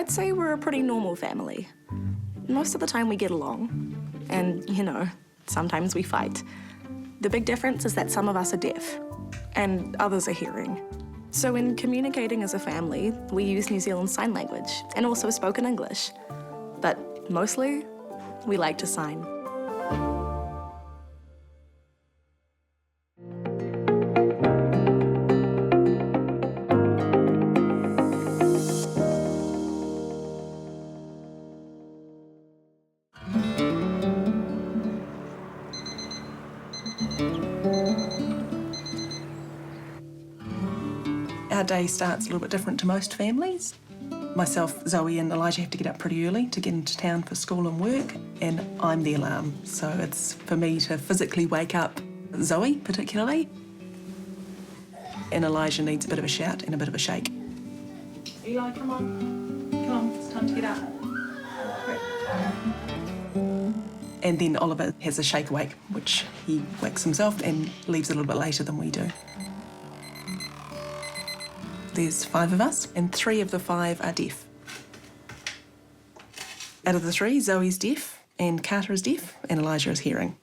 I'd say we're a pretty normal family. Most of the time we get along, and, you know, sometimes we fight. The big difference is that some of us are deaf, and others are hearing. So in communicating as a family, we use New Zealand Sign Language, and also spoken English. But mostly, we like to sign. Our day starts a little bit different to most families. Myself, Zoe and Elijah have to get up pretty early to get into town for school and work, and I'm the alarm. So it's for me to physically wake up Zoe, particularly. And Elijah needs a bit of a shout and a bit of a shake. Eli, come on. Come on, it's time to get up. Quick. And then Oliver has a shake awake, which he wakes himself and leaves a little bit later than we do. There's 5 of us, and 3 of the 5 are deaf. Out of the 3, Zoe's deaf, and Carter is deaf, and Elijah is hearing.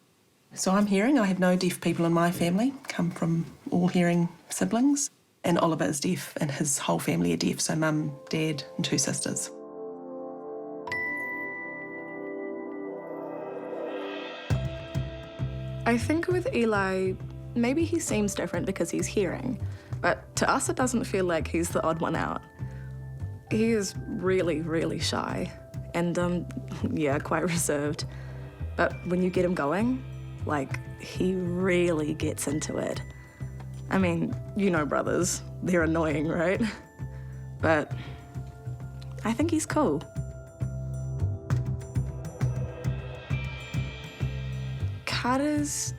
So I'm hearing. I have no deaf people in my family, come from all hearing siblings. And Oliver is deaf, and his whole family are deaf, so mum, dad, and 2 sisters. I think with Eli, maybe he seems different because he's hearing. But to us, it doesn't feel like he's the odd one out. He is really, really shy and, yeah, quite reserved. But when you get him going, like, he really gets into it. I mean, you know brothers, they're annoying, right? But I think he's cool. Carter's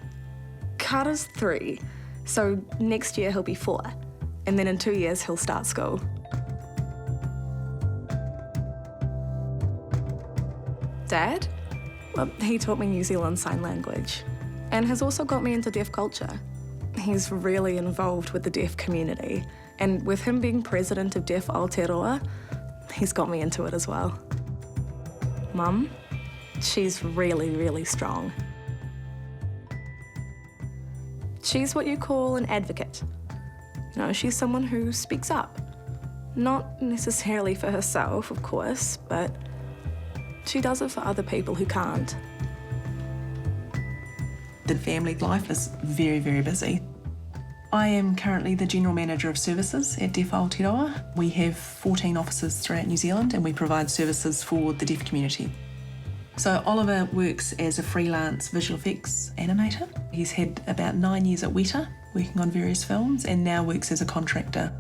3. So next year he'll be 4, and then in 2 years he'll start school. Dad? Well, he taught me New Zealand Sign Language, and has also got me into deaf culture. He's really involved with the deaf community, and with him being president of Deaf Aotearoa, he's got me into it as well. Mum? She's really, really strong. She's what you call an advocate. You know, she's someone who speaks up. Not necessarily for herself, of course, but she does it for other people who can't. The family life is very, very busy. I am currently the General Manager of Services at Deaf Aotearoa. We have 14 offices throughout New Zealand, and we provide services for the deaf community. So Oliver works as a freelance visual effects animator. He's had about 9 years at Weta, working on various films, and now works as a contractor.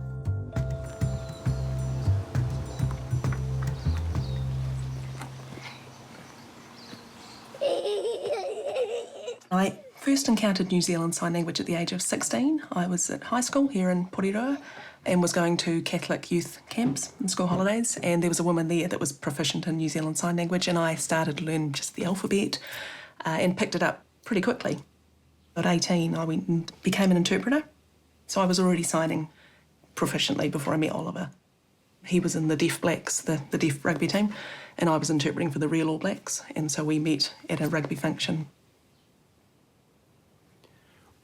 I first encountered New Zealand Sign Language at the age of 16. I was at high school here in Porirua and was going to Catholic youth camps and school holidays, and there was a woman there that was proficient in New Zealand Sign Language, and I started to learn just the alphabet and picked it up pretty quickly. At 18, I went and became an interpreter, so I was already signing proficiently before I met Oliver. He was in the Deaf Blacks, the deaf rugby team, and I was interpreting for the real All Blacks, and so we met at a rugby function.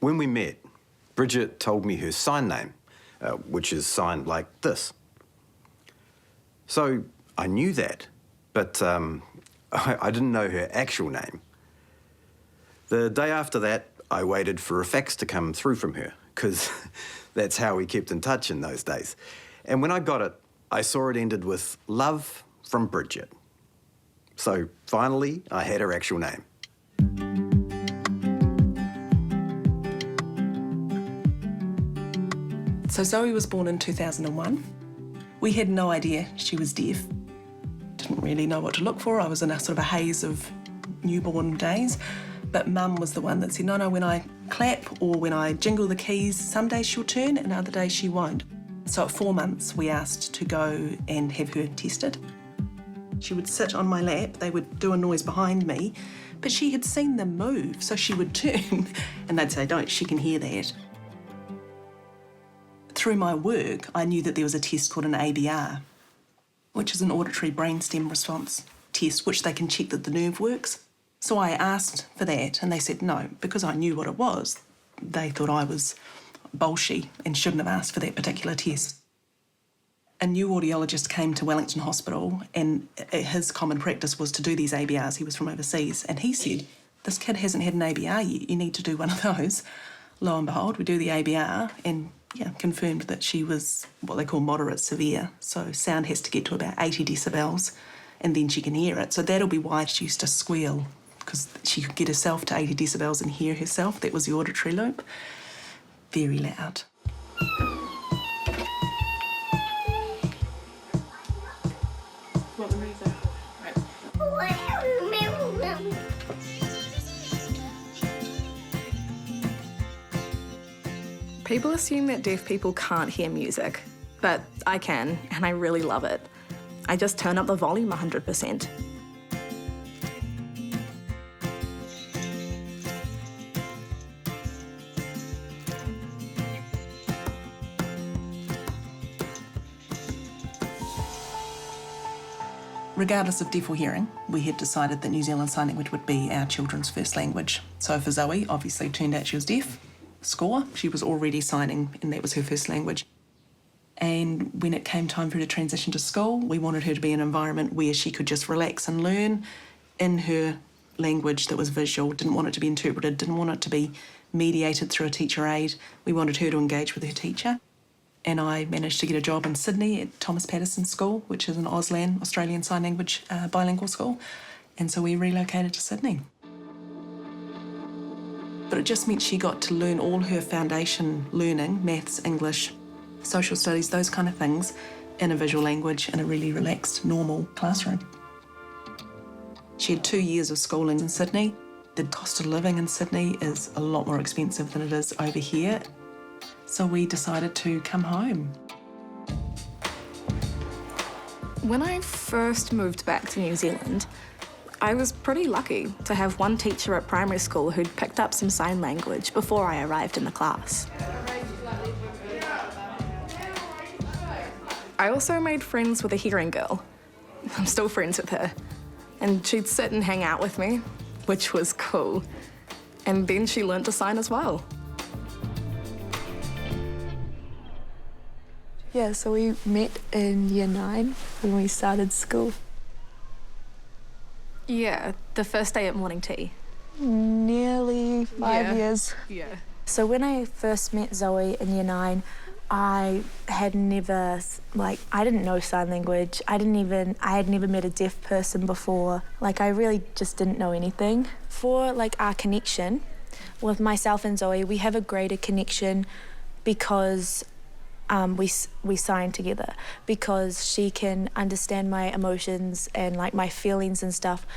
When we met, Bridget told me her sign name, which is signed like this. So I knew that, but I didn't know her actual name. The day after that, I waited for a fax to come through from her, because that's how we kept in touch in those days. And when I got it, I saw it ended with "Love from Bridget." So finally, I had her actual name. So Zoe was born in 2001. We had no idea she was deaf. Didn't really know what to look for. I was in a sort of a haze of newborn days. But Mum was the one that said, no, when I clap or when I jingle the keys, some days she'll turn and other days she won't. So at 4 months, we asked to go and have her tested. She would sit on my lap, they would do a noise behind me, but she had seen them move, so she would turn and they'd say, don't, she can hear that. Through my work, I knew that there was a test called an ABR. which is an auditory brainstem response test, which they can check that the nerve works. So I asked for that, and they said no. Because I knew what it was, they thought I was bolshy and shouldn't have asked for that particular test. A new audiologist came to Wellington Hospital, and his common practice was to do these ABRs. He was from overseas, and he said, this kid hasn't had an ABR yet, you need to do one of those. Lo and behold, we do the ABR, and confirmed that she was what they call moderate severe, so sound has to get to about 80 decibels, and then she can hear it. So that'll be why she used to squeal, because she could get herself to 80 decibels and hear herself. That was the auditory loop. Very loud. People assume that deaf people can't hear music, but I can, and I really love it. I just turn up the volume 100%. Regardless of deaf or hearing, we had decided that New Zealand Sign Language would be our children's first language. So for Zoe, obviously turned out she was deaf. Score, she was already signing, and that was her first language. And when it came time for her to transition to school, we wanted her to be in an environment where she could just relax and learn in her language that was visual, didn't want it to be interpreted, didn't want it to be mediated through a teacher aid. We wanted her to engage with her teacher. And I managed to get a job in Sydney at Thomas Patterson School, which is an Auslan, Australian Sign Language bilingual school. And so we relocated to Sydney. But it just meant she got to learn all her foundation learning, maths, English, social studies, those kind of things, in a visual language in a really relaxed, normal classroom. She had 2 years of schooling in Sydney. The cost of living in Sydney is a lot more expensive than it is over here. So we decided to come home. When I first moved back to New Zealand, I was pretty lucky to have one teacher at primary school who'd picked up some sign language before I arrived in the class. I also made friends with a hearing girl. I'm still friends with her. And she'd sit and hang out with me, which was cool. And then she learnt to sign as well. Yeah, so we met in year 9 when we started school. Yeah, the first day at morning tea. Nearly 5 years. Yeah. So when I first met Zoe in year 9, I had never, I didn't know sign language. I had never met a deaf person before. I really just didn't know anything. For, our connection with myself and Zoe, we have a greater connection because we sign together, because she can understand my emotions and my feelings and stuff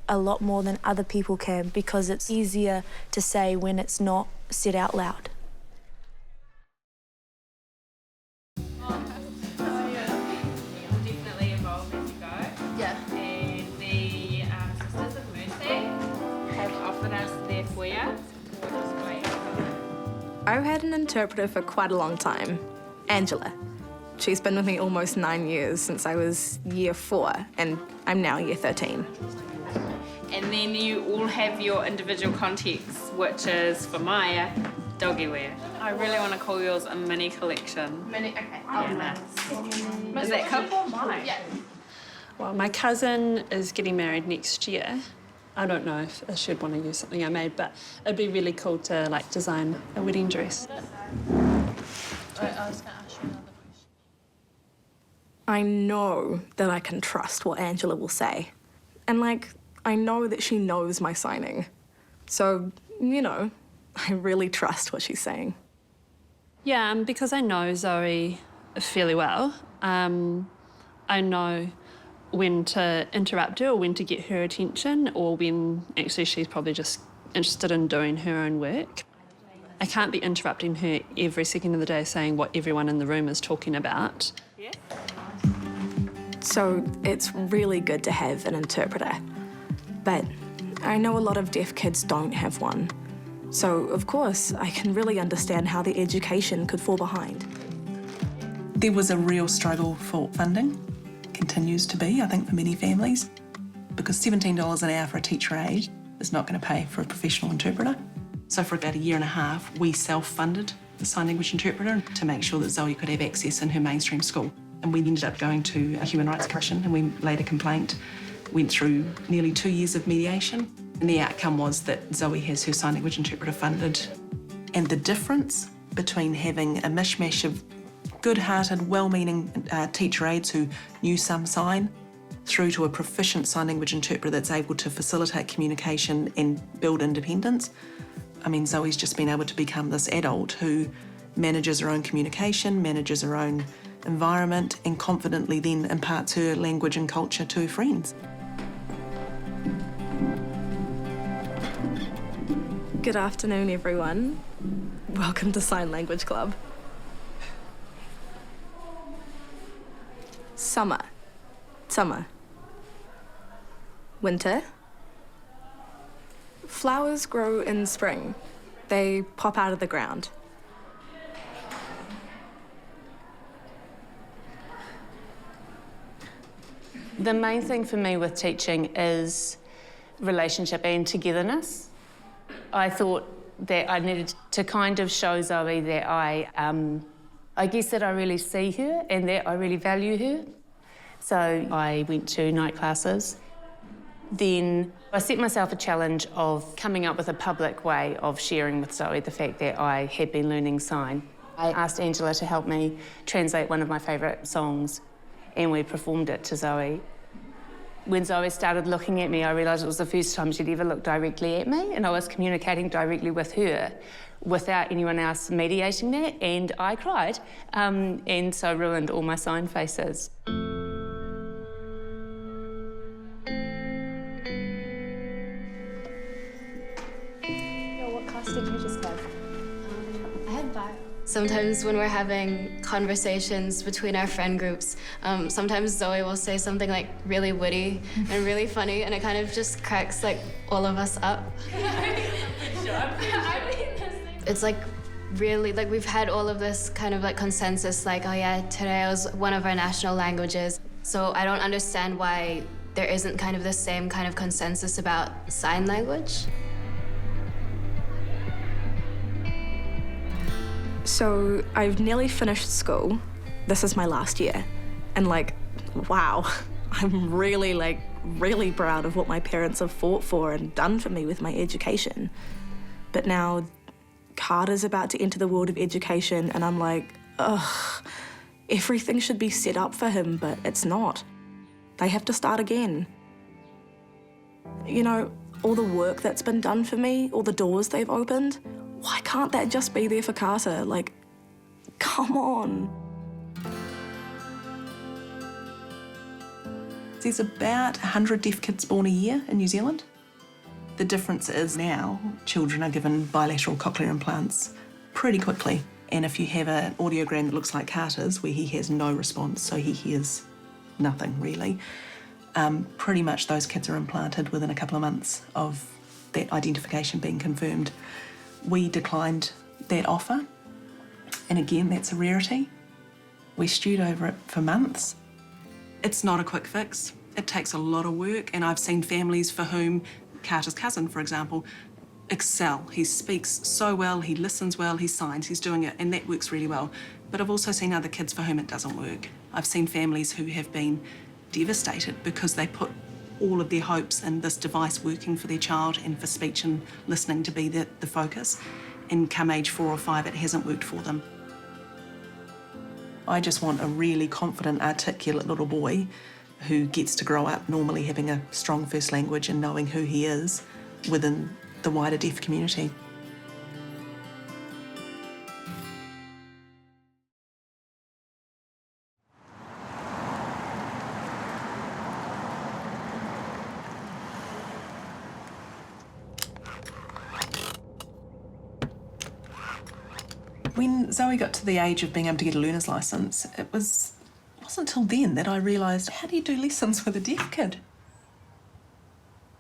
a lot more than other people can, because it's easier to say when it's not said out loud. Definitely evolve as you go. Yeah. And the Sisters of Mercy have offered us their foyer, which is great. I've had an interpreter for quite a long time, Angela. She's been with me almost 9 years, since I was year 4, and I'm now year 13. And then you all have your individual contexts, which is, for Maya, doggy wear. I really want to call yours a mini collection. Mini, okay. Is that cool? Yeah. Well, my cousin is getting married next year. I don't know if she'd want to use something I made, but it'd be really cool to design a wedding dress. I know that I can trust what Angela will say. And I know that she knows my signing. So, I really trust what she's saying. Yeah, because I know Zoe fairly well. I know when to interrupt her or when to get her attention, or when actually she's probably just interested in doing her own work. I can't be interrupting her every second of the day saying what everyone in the room is talking about. Yeah. So it's really good to have an interpreter. But I know a lot of deaf kids don't have one. So, of course, I can really understand how the education could fall behind. There was a real struggle for funding, continues to be, I think, for many families, because $17 an hour for a teacher aide is not going to pay for a professional interpreter. So for about a year and a half, we self-funded the sign language interpreter to make sure that Zoe could have access in her mainstream school. And we ended up going to a Human Rights Commission and we laid a complaint, went through nearly 2 years of mediation, and the outcome was that Zoe has her sign language interpreter funded. And the difference between having a mishmash of good-hearted, well-meaning teacher aides who knew some sign, through to a proficient sign language interpreter that's able to facilitate communication and build independence. I mean, Zoe's just been able to become this adult who manages her own communication, manages her own environment, and confidently then imparts her language and culture to her friends. Good afternoon, everyone. Welcome to Sign Language Club. Summer. Summer. Winter. Flowers grow in spring. They pop out of the ground. The main thing for me with teaching is relationship and togetherness. I thought that I needed to kind of show Zoe that I guess that I really see her and that I really value her. So I went to night classes. Then I set myself a challenge of coming up with a public way of sharing with Zoe the fact that I had been learning sign. I asked Angela to help me translate one of my favourite songs, and we performed it to Zoe. When Zoe started looking at me, I realised it was the first time she'd ever looked directly at me, and I was communicating directly with her without anyone else mediating that, and I cried, and so ruined all my sign faces. What class did you just have? I had bio. Sometimes when we're having conversations between our friend groups, sometimes Zoe will say something like really witty and really funny, and it kind of just cracks like all of us up. It's like really, like we've had all of this kind of like consensus, like, oh yeah, today was one of our national languages. So I don't understand why there isn't kind of the same kind of consensus about sign language. So I've nearly finished school. This is my last year. And like, wow, I'm really proud of what my parents have fought for and done for me with my education. But now Carter's about to enter the world of education and I'm like, ugh, everything should be set up for him, but it's not. They have to start again. You know, all the work that's been done for me, all the doors they've opened, why can't that just be there for Carter? Like, come on. There's about 100 deaf kids born a year in New Zealand. The difference is now children are given bilateral cochlear implants pretty quickly. And if you have an audiogram that looks like Carter's, where he has no response, so he hears nothing really, pretty much those kids are implanted within a couple of months of that identification being confirmed. We declined that offer, and again, that's a rarity. We stewed over it for months. It's not a quick fix. It takes a lot of work, and I've seen families for whom Carter's cousin, for example, excel. He speaks so well, he listens well, he signs, he's doing it, and that works really well. But I've also seen other kids for whom it doesn't work. I've seen families who have been devastated because they put all of their hopes in this device working for their child and for speech and listening to be the focus, and come age 4 or 5, it hasn't worked for them. I just want a really confident, articulate little boy who gets to grow up normally having a strong first language and knowing who he is within the wider deaf community. When Zoe got to the age of being able to get a learner's licence, it wasn't until then that I realised, how do you do lessons with a deaf kid?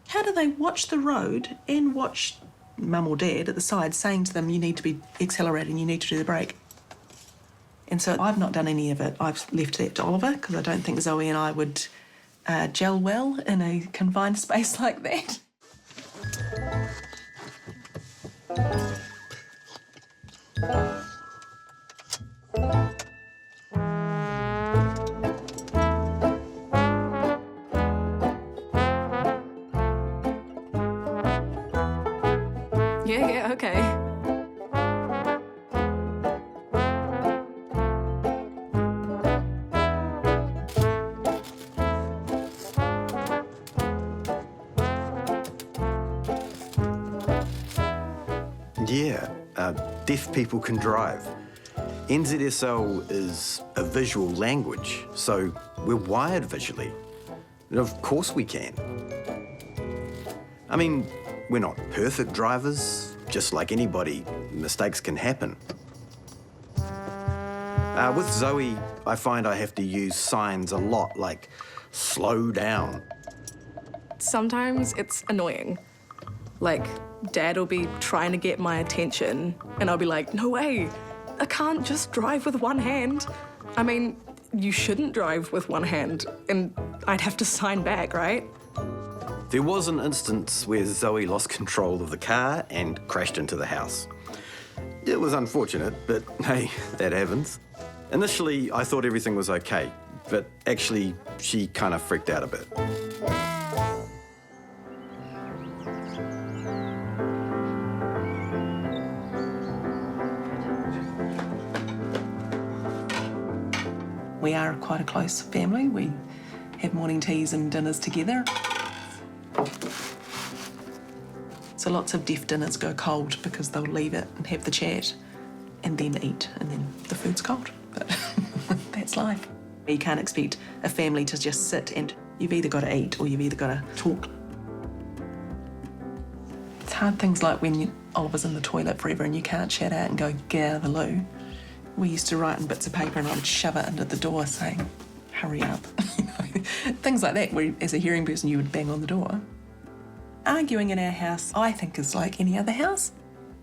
How do they watch the road and watch mum or dad at the side saying to them, you need to be accelerating, you need to do the brake? And so I've not done any of it. I've left that to Oliver because I don't think Zoe and I would gel well in a confined space like that. Yeah, okay. Yeah, deaf people can drive. NZSL is a visual language, so we're wired visually. And of course we can. I mean, we're not perfect drivers. Just like anybody, mistakes can happen. With Zoe, I find I have to use signs a lot, like slow down. Sometimes it's annoying. Like, Dad will be trying to get my attention, and I'll be like, no way, I can't just drive with one hand. I mean, you shouldn't drive with one hand, and I'd have to sign back, right? There was an instance where Zoe lost control of the car and crashed into the house. It was unfortunate, but hey, that happens. Initially, I thought everything was okay, but actually, she kind of freaked out a bit. We are quite a close family. We have morning teas and dinners together. So lots of deaf dinners go cold because they'll leave it and have the chat and then eat, and then the food's cold. But that's life. You can't expect a family to just sit and you've either got to eat or you've either got to talk. It's hard things like when Oliver's in the toilet forever and you can't shout out and go, get out of the loo. We used to write in bits of paper and I would shove it under the door saying, hurry up. Things like that, where as a hearing person you would bang on the door. Arguing in our house, I think, is like any other house.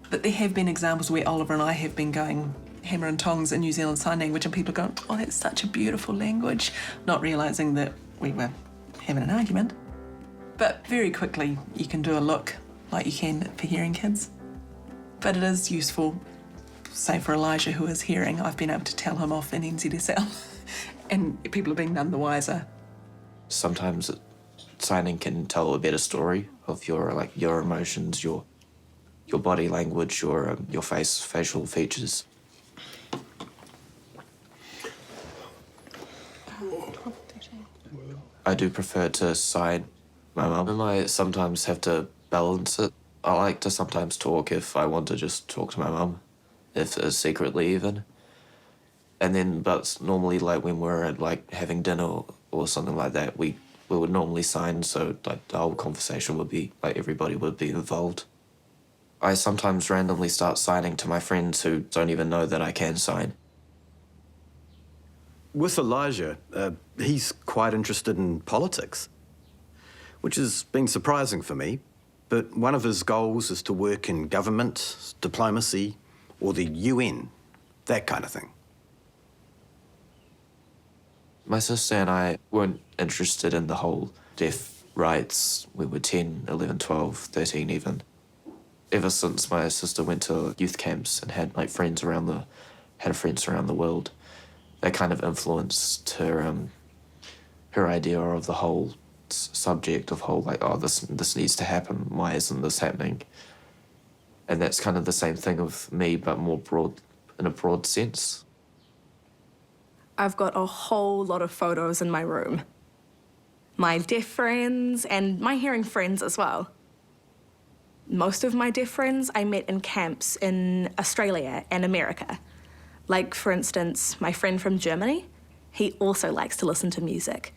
But there have been examples where Oliver and I have been going hammer and tongs in New Zealand Sign Language and people are going, oh, that's such a beautiful language, not realising that we were having an argument. But very quickly you can do a look like you can for hearing kids. But it is useful. Say for Elijah, who is hearing, I've been able to tell him off in NZSL and people have been none the wiser. Sometimes signing can tell a better story of your emotions, your body language, your facial features. I do prefer to sign my mum, and I sometimes have to balance it. I like to sometimes talk if I want to just talk to my mum, if secretly even. And then, but normally, like when we're at having dinner or something like that, we would normally sign, so the whole conversation would be everybody would be involved. I sometimes randomly start signing to my friends who don't even know that I can sign. With Elijah, he's quite interested in politics, which has been surprising for me. But one of his goals is to work in government, diplomacy, or the UN, that kind of thing. My sister and I weren't interested in the whole deaf rights. We were 10, 11, 12, 13 even. Ever since my sister went to youth camps and had friends around the world, that kind of influenced her idea of the whole subject of this needs to happen. Why isn't this happening? And that's kind of the same thing with me, but more broad, in a broad sense. I've got a whole lot of photos in my room. My deaf friends and my hearing friends as well. Most of my deaf friends I met in camps in Australia and America. Like, for instance, my friend from Germany, he also likes to listen to music.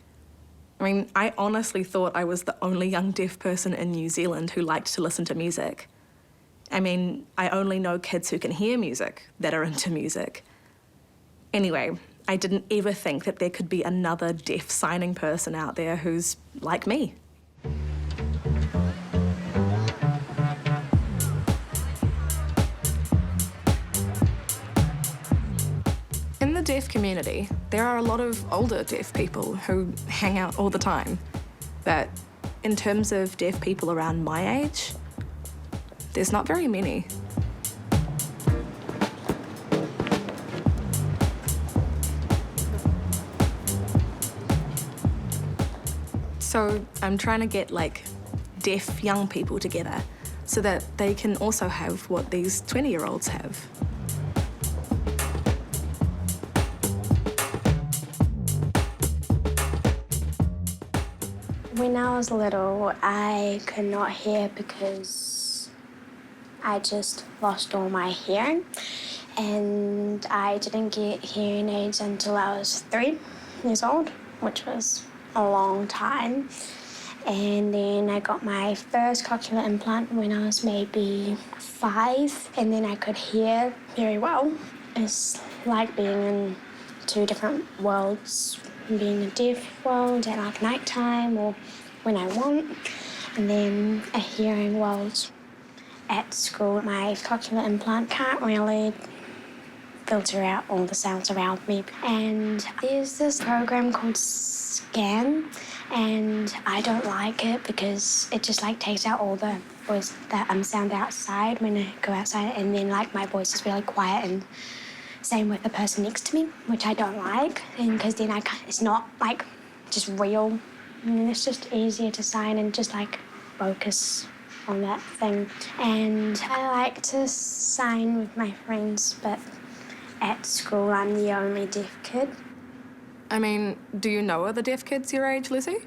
I mean, I honestly thought I was the only young deaf person in New Zealand who liked to listen to music. I mean, I only know kids who can hear music that are into music. Anyway, I didn't ever think that there could be another deaf signing person out there who's like me. deaf community, there are a lot of older deaf people who hang out all the time. But in terms of deaf people around my age, there's not very many. So I'm trying to get like deaf young people together so that they can also have what these 20-year-olds have. When I was little, I could not hear because I just lost all my hearing. And I didn't get hearing aids until I was 3 years old, which was a long time. And then I got my first cochlear implant when I was maybe 5, and then I could hear very well. It's like being in 2 different worlds, being a deaf world at like nighttime or when I want, and then a hearing world at school. My cochlear implant can't really filter out all the sounds around me. And there's this program called Scan, and I don't like it because it just like takes out all the voice that sound outside when I go outside, and then like my voice is really quiet, and same with the person next to me, which I don't like, and because then it's not like just real, and it's just easier to sign and just like focus on that thing. And I like to sign with my friends, but at school I'm the only deaf kid. I mean, do you know other deaf kids your age, Lucy?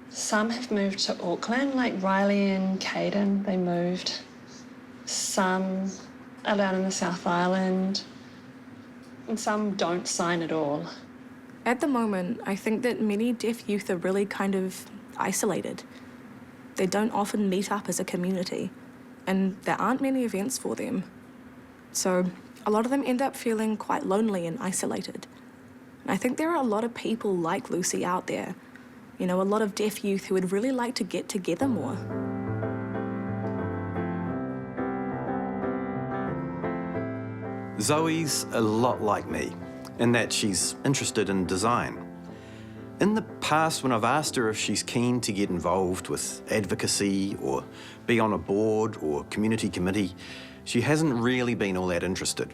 Some have moved to Auckland, like Riley and Caden, they moved. Some are down in the South Island, and some don't sign at all. At the moment, I think that many deaf youth are really kind of isolated. They don't often meet up as a community, and there aren't many events for them. So a lot of them end up feeling quite lonely and isolated. And I think there are a lot of people like Lucy out there, you know, a lot of deaf youth who would really like to get together more. Zoe's a lot like me, in that she's interested in design. In the past, when I've asked her if she's keen to get involved with advocacy or be on a board or community committee, she hasn't really been all that interested,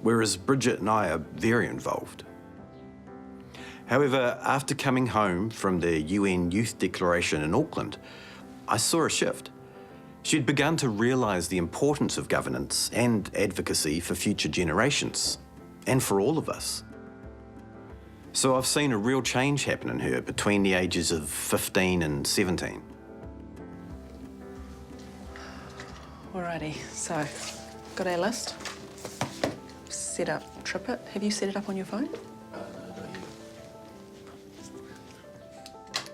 whereas Bridget and I are very involved. However, after coming home from the UN Youth Declaration in Auckland, I saw a shift. She'd begun to realise the importance of governance and advocacy for future generations, and for all of us. So I've seen a real change happen in her between the ages of 15 and 17. Alrighty, so got our list. Set up Tripit. Have you set it up on your phone?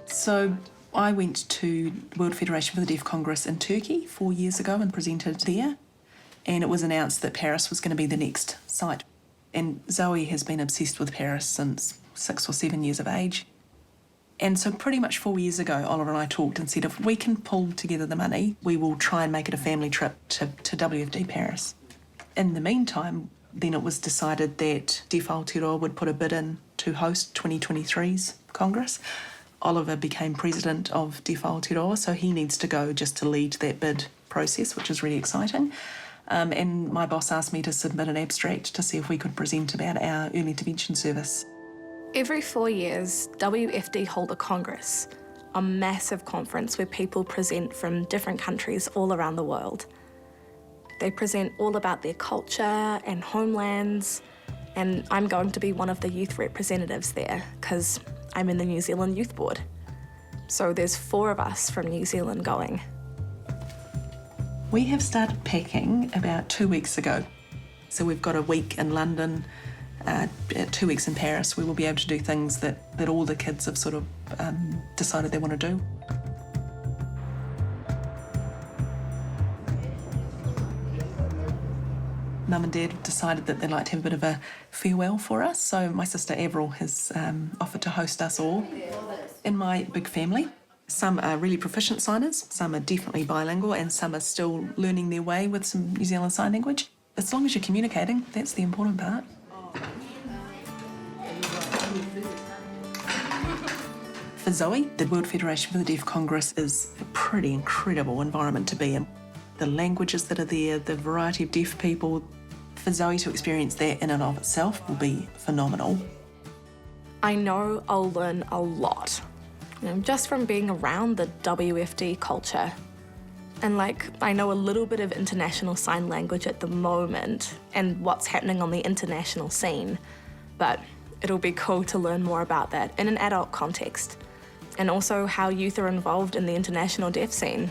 So I went to World Federation for the Deaf Congress in Turkey 4 years ago and presented there. And it was announced that Paris was going to be the next site. And Zoe has been obsessed with Paris since 6 or 7 years of age. And so pretty much 4 years ago, Oliver and I talked and said, if we can pull together the money, we will try and make it a family trip to WFD Paris. In the meantime, then it was decided that Deaf Aotearoa would put a bid in to host 2023's Congress. Oliver became president of Deaf Aotearoa, so he needs to go just to lead that bid process, which is really exciting. And my boss asked me to submit an abstract to see if we could present about our early intervention service. Every 4 years, WFD hold a congress, a massive conference where people present from different countries all around the world. They present all about their culture and homelands, and I'm going to be one of the youth representatives there because I'm in the New Zealand Youth Board. So there's 4 of us from New Zealand going. We have started packing about 2 weeks ago. So we've got a week in London, 2 weeks in Paris. We will be able to do things that all the kids have sort of decided they want to do. Mum and Dad decided that they'd like to have a bit of a farewell for us, so my sister Avril has offered to host us all in my big family. Some are really proficient signers, some are definitely bilingual, and some are still learning their way with some New Zealand Sign Language. As long as you're communicating, that's the important part. For Zoe, the World Federation for the Deaf Congress is a pretty incredible environment to be in. The languages that are there, the variety of deaf people, for Zoe to experience that in and of itself will be phenomenal. I know I'll learn a lot, just from being around the WFD culture. And I know a little bit of international sign language at the moment and what's happening on the international scene, but it'll be cool to learn more about that in an adult context, and also how youth are involved in the international deaf scene.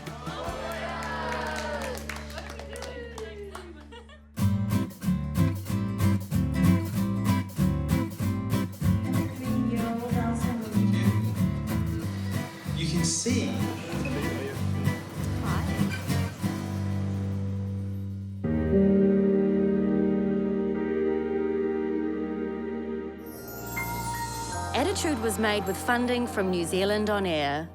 You can see. Attitude was made with funding from New Zealand On Air.